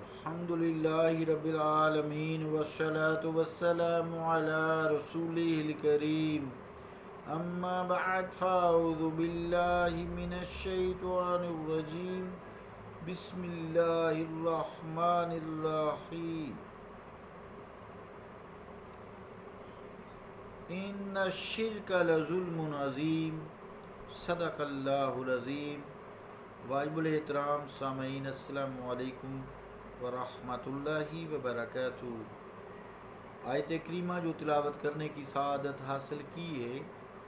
الحمد لله رب العالمين والصلاة والسلام على رسوله الكريم أما بعد فأعوذ بالله من الشيطان الرجيم بسم الله الرحمن الرحيم إن الشرك لظلم عظيم صدق اللہ العظیم۔ واجب الاحترام سامعین، السلام علیکم ورحمۃ اللہ وبرکاتہ۔ آیت کریمہ جو تلاوت کرنے کی سعادت حاصل کی ہے،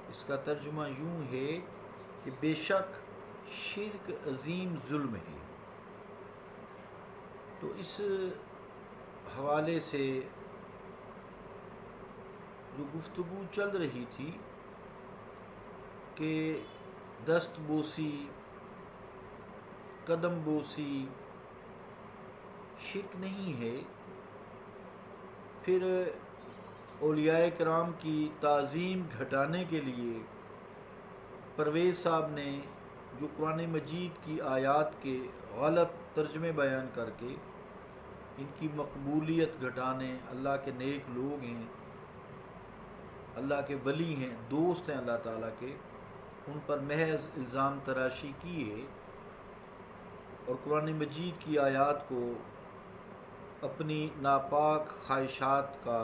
اس کا ترجمہ یوں ہے کہ بے شک شرک عظیم ظلم ہے۔ تو اس حوالے سے جو گفتگو چل رہی تھی کہ دست بوسی، قدم بوسی شرک نہیں ہے، پھر اولیاء کرام کی تعظیم گھٹانے کے لیے پرویز صاحب نے جو قرآن مجید کی آیات کے غلط ترجمے بیان کر کے ان کی مقبولیت گھٹانے، اللہ کے نیک لوگ ہیں، اللہ کے ولی ہیں، دوست ہیں اللہ تعالیٰ کے، ان پر محض الزام تراشی کی ہے اور قرآن مجید کی آیات کو اپنی ناپاک خواہشات کا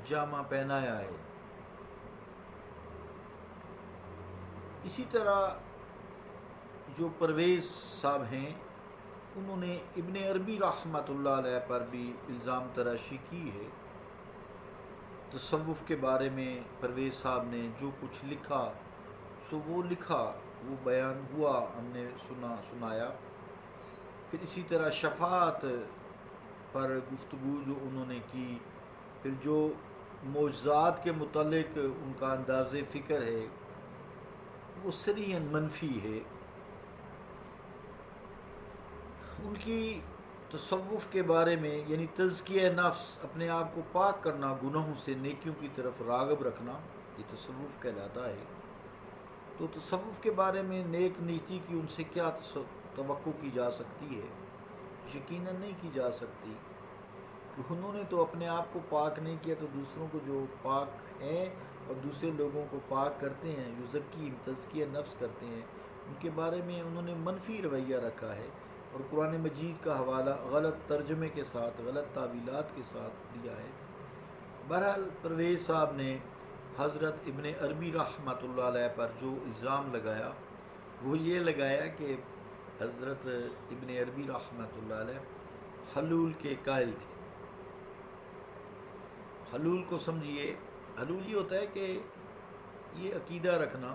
جامہ پہنایا ہے۔ اسی طرح جو پرویز صاحب ہیں، انہوں نے ابن عربی رحمۃ اللہ علیہ پر بھی الزام تراشی کی ہے۔ تصوف کے بارے میں پرویز صاحب نے جو کچھ لکھا سو وہ لکھا، وہ بیان ہوا، ہم نے سنایا۔ پھر اسی طرح شفاعت پر گفتگو جو انہوں نے کی، پھر جو معجزات کے متعلق ان کا انداز فکر ہے وہ صریحاً منفی ہے۔ ان کی تصوف کے بارے میں یعنی تزکیہ نفس، اپنے آپ کو پاک کرنا گناہوں سے، نیکیوں کی طرف راغب رکھنا، یہ تصوف کہلاتا ہے۔ تو تصوف کے بارے میں نیک نیتی کی ان سے کیا توقع کی جا سکتی ہے؟ یقیناً نہیں کی جا سکتی، کہ انہوں نے تو اپنے آپ کو پاک نہیں کیا، تو دوسروں کو جو پاک ہیں اور دوسرے لوگوں کو پاک کرتے ہیں، یزکیم، تزکیہ نفس کرتے ہیں، ان کے بارے میں انہوں نے منفی رویہ رکھا ہے اور قرآن مجید کا حوالہ غلط ترجمے کے ساتھ، غلط تعویلات کے ساتھ دیا ہے۔ بہرحال پرویز صاحب نے حضرت ابن عربی رحمۃ اللہ علیہ پر جو الزام لگایا وہ یہ لگایا کہ حضرت ابن عربی رحمۃ اللہ علیہ حلول کے قائل تھے۔ حلول کو سمجھیے، حلول یہ ہوتا ہے کہ یہ عقیدہ رکھنا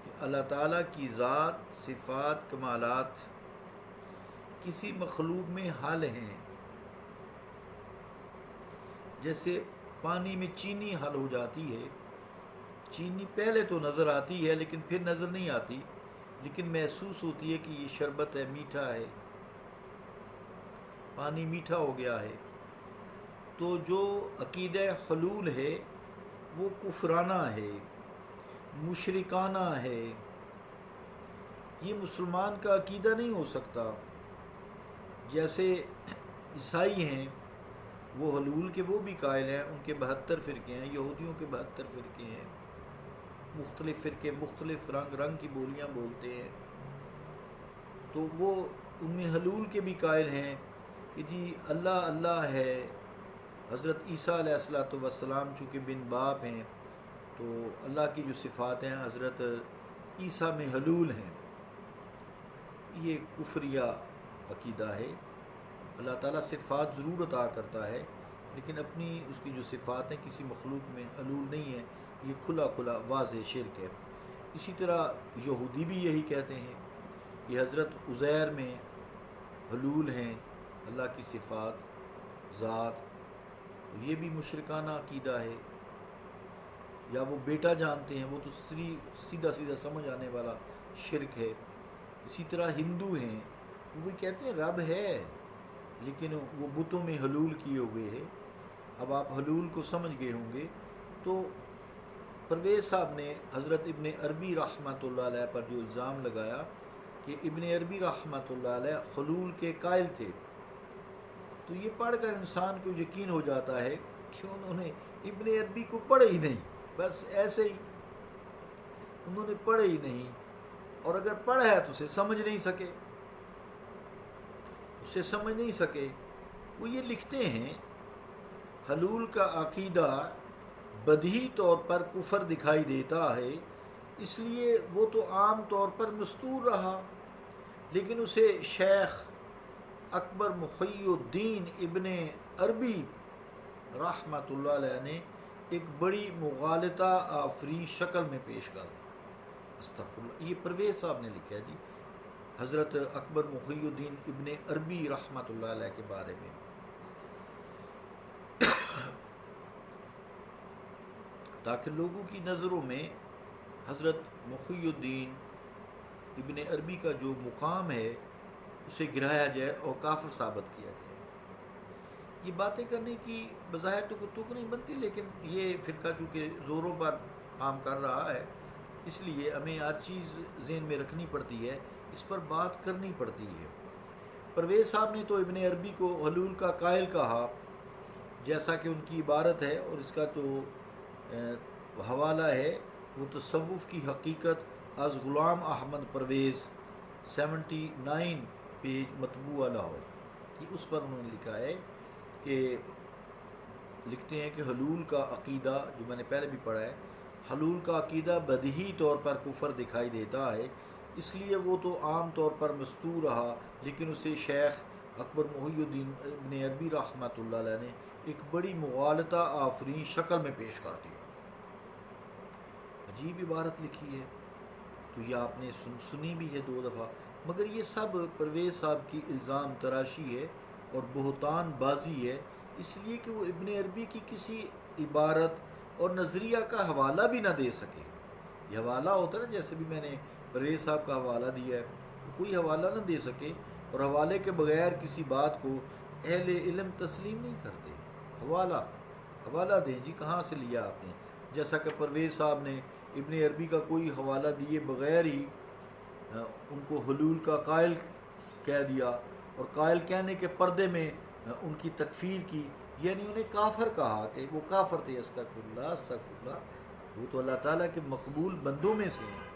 کہ اللہ تعالیٰ کی ذات، صفات، کمالات کسی مخلوق میں حل ہیں۔ جیسے پانی میں چینی حل ہو جاتی ہے، چینی پہلے تو نظر آتی ہے لیکن پھر نظر نہیں آتی، لیکن محسوس ہوتی ہے کہ یہ شربت ہے، میٹھا ہے، پانی میٹھا ہو گیا ہے۔ تو جو عقیدہ حلول ہے وہ کفرانہ ہے، مشرکانہ ہے، یہ مسلمان کا عقیدہ نہیں ہو سکتا۔ جیسے عیسائی ہیں، وہ حلول کے وہ بھی قائل ہیں، ان کے 72 فرقے ہیں، یہودیوں کے 72 فرقے ہیں، مختلف فرقے مختلف رنگ کی بولیاں بولتے ہیں، تو وہ ان میں حلول کے بھی قائل ہیں کہ جی اللہ اللہ ہے۔ حضرت عیسیٰ علیہ الصلوۃ والسلام چونکہ بن باپ ہیں، تو اللہ کی جو صفات ہیں حضرت عیسیٰ میں حلول ہیں۔ یہ کفریہ عقیدہ ہے۔ اللہ تعالیٰ صفات ضرور عطا کرتا ہے، لیکن اپنی اس کی جو صفات ہیں کسی مخلوق میں حلول نہیں ہے، یہ کھلا کھلا واضح شرک ہے۔ اسی طرح یہودی بھی یہی کہتے ہیں کہ حضرت عزیر میں حلول ہیں، اللہ کی صفات، ذات، یہ بھی مشرکانہ عقیدہ ہے۔ یا وہ بیٹا جانتے ہیں، وہ تو سیدھا سمجھ آنے والا شرک ہے۔ اسی طرح ہندو ہیں، وہ بھی کہتے ہیں رب ہے، لیکن وہ بتوں میں حلول کیے ہوئے ہے۔ اب آپ حلول کو سمجھ گئے ہوں گے۔ تو پرویز صاحب نے حضرت ابن عربی رحمۃ اللہ علیہ پر جو الزام لگایا کہ ابن عربی رحمۃ اللہ علیہ حلول کے قائل تھے، تو یہ پڑھ کر انسان کو یقین ہو جاتا ہے کہ انہوں نے ابن عربی کو پڑھا ہی نہیں، بس ایسے ہی انہوں نے پڑھا ہی نہیں، اور اگر پڑھا ہے تو اسے سمجھ نہیں سکے. وہ یہ لکھتے ہیں حلول کا عقیدہ بدیہی طور پر کفر دکھائی دیتا ہے، اس لیے وہ تو عام طور پر مستور رہا، لیکن اسے شیخ اکبر محی الدین ابن عربی رحمۃ اللہ علیہ نے ایک بڑی مغالطہ آفرین شکل میں پیش کر دی. استغفر اللہ، یہ پرویز صاحب نے لکھا ہے جی، حضرت اکبر محی الدین ابن عربی رحمۃ اللہ علیہ کے بارے میں. تاکہ لوگوں کی نظروں میں حضرت محی الدین ابن عربی کا جو مقام ہے اسے گرایا جائے اور کافر ثابت کیا جائے. یہ باتیں کرنے کی بظاہر تو تک نہیں بنتی، لیکن یہ فرقہ چونکہ زوروں پر کام کر رہا ہے، اس لیے ہمیں ہر چیز ذہن میں رکھنی پڑتی ہے، اس پر بات کرنی پڑتی ہے. پرویز صاحب نے تو ابن عربی کو حلول کا قائل کہا، جیسا کہ ان کی عبارت ہے، اور اس کا تو حوالہ ہے وہ تصوف کی حقیقت از غلام احمد پرویز 79 پیج مطبوع لاہور. یہ اس پر انہوں نے لکھا ہے کہ لکھتے ہیں کہ حلول کا عقیدہ، جو میں نے پہلے بھی پڑھا ہے، حلول کا عقیدہ بدیہی طور پر کفر دکھائی دیتا ہے، اس لیے وہ تو عام طور پر مستور رہا، لیکن اسے شیخ اکبر محی الدین ابن عربی رحمۃ اللہ علیہ نے ایک بڑی مغالطہ آفرین شکل میں پیش کر دیا. عجیب عبارت لکھی ہے، تو یہ آپ نے سنی بھی ہے 2 دفعہ، مگر یہ سب پرویز صاحب کی الزام تراشی ہے اور بہتان بازی ہے، اس لیے کہ وہ ابن عربی کی کسی عبارت اور نظریہ کا حوالہ بھی نہ دے سکے. یہ حوالہ ہوتا ہے نا، جیسے بھی میں نے پرویز صاحب کا حوالہ دیا ہے، کوئی حوالہ نہ دے سکے، اور حوالے کے بغیر کسی بات کو اہل علم تسلیم نہیں کرتے. حوالہ دیں جی، کہاں سے لیا آپ نے؟ جیسا کہ پرویز صاحب نے ابن عربی کا کوئی حوالہ دیے بغیر ہی ان کو حلول کا قائل کہہ دیا، اور قائل کہنے کے پردے میں ان کی تکفیر کی، یعنی انہیں کافر کہا کہ وہ کافر تھے. استغفر اللہ، وہ تو اللہ تعالیٰ کے مقبول بندوں میں سے ہیں.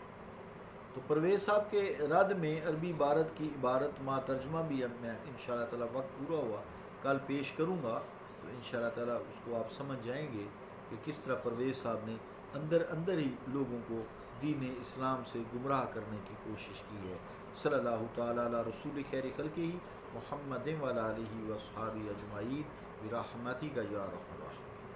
تو پرویز صاحب کے رد میں عربی عبارت کی عبارت ما ترجمہ بھی اب میں انشاءاللہ تعالیٰ وقت پورا ہوا کل پیش کروں گا، تو انشاءاللہ تعالیٰ اس کو آپ سمجھ جائیں گے کہ کس طرح پرویز صاحب نے اندر ہی لوگوں کو دین اسلام سے گمراہ کرنے کی کوشش کی ہے. صلی اللہ تعالیٰ علی رسول خیر خلقہ محمد وعلی آلہ و اصحابہ اجمعین برحمتک یا ارحم الراحمین.